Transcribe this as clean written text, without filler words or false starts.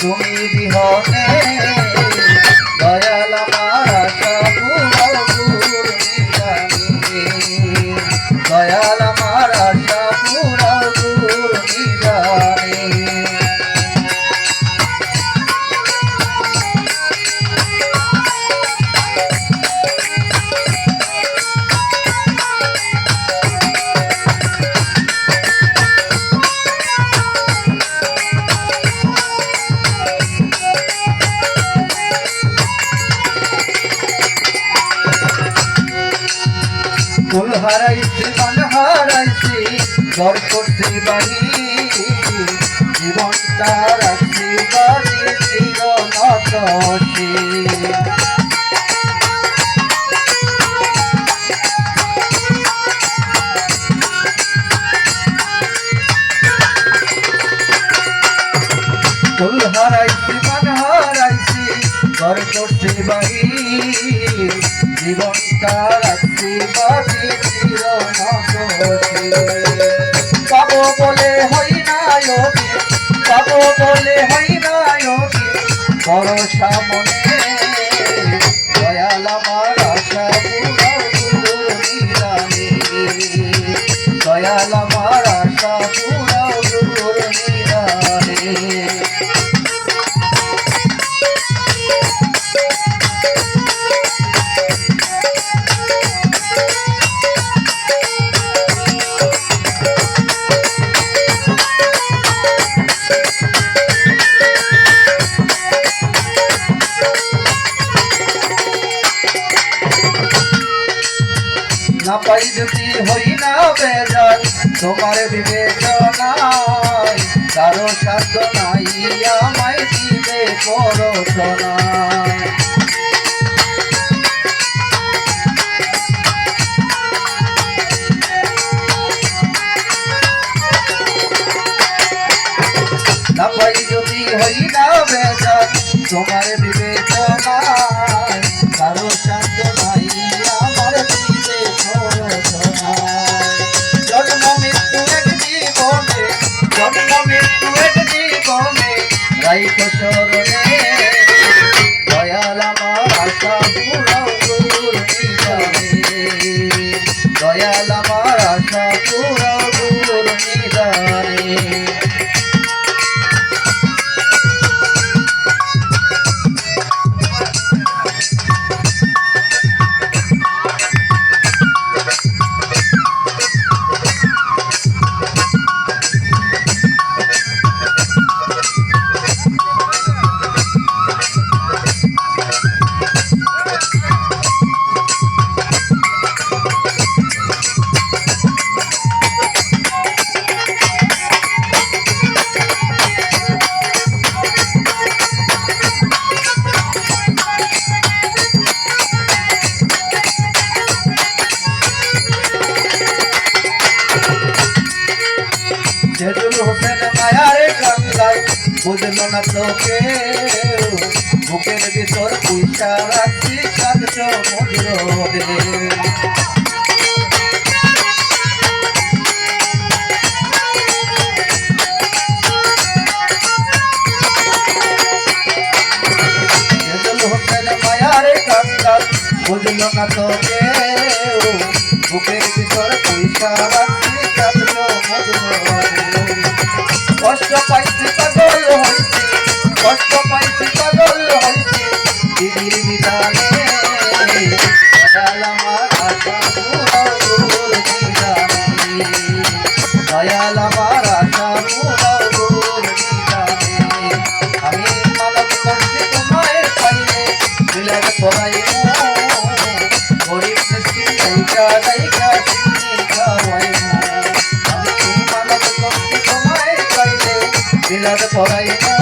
তুমি বিহনে দয়াল আমার আশা পুরাও নিদানে দয়াল আমার আশা পুরাও নিদানে ফুল হারাইছি মান হারাইছি ঘর করছি বাড়ি জীবনটা রাখছি বাড়ি চিরনতসী ফুল হারাইছি মান হারাইছি ঘর করছি বাড়ি জীবনটা রাখছি বাড়ি চিরনতসী পাবো বলে হই না যোগী পাবো বলে হই না যোগী ভরসা মনে দয়াল আমার আশা পুরাও নিদানে দয়াল আমার আশা পুরাও নিদানে না পাই যদি হই না বেজাল তোমার বিবেচনায় কারো সাধ্য নাই আমায় দিবে পরশনায় না পাই যদি হই না বেজাল তোমার বিবেচনায় কারো সাধ্য নাই আমার দিবে জন্ম মৃত্যু এক জীবনে জন্ম মৃত্যু এক জীবনে রাইক শরণে দয়াল আমার আশা পুরাও নিদানে দয়াল আমার আশা পুরাও নিদানে সেজুল হোসেন মায়ারে কান্দায় বুঝলো না তো কেউ বুকের ভিতর পয়সা রাখছি কাঁদছ মধুরে সেজুল হোসেন মায়ারে কান্দায় বুঝলো না তো কেউ বুকের ভিতর পয়সা রাখছি কাঁদছ মধুরে কষ্ট পাইছি পাগল হইছি কষ্ট পাইছি পাগল হইছি দিদির বিধানে দয়াল আমার আশা পুরাও নিদানে দয়াল আমার আশা পুরাও নিদানে আমি মানব করছি তোমায় পাইলে মিলাদ করাইব গরিব মিষ্টি দাইকা দাইকা চিনি খাওয়াইব আমি মানব করছি তোমায় পাইলে মিলাদ করাইব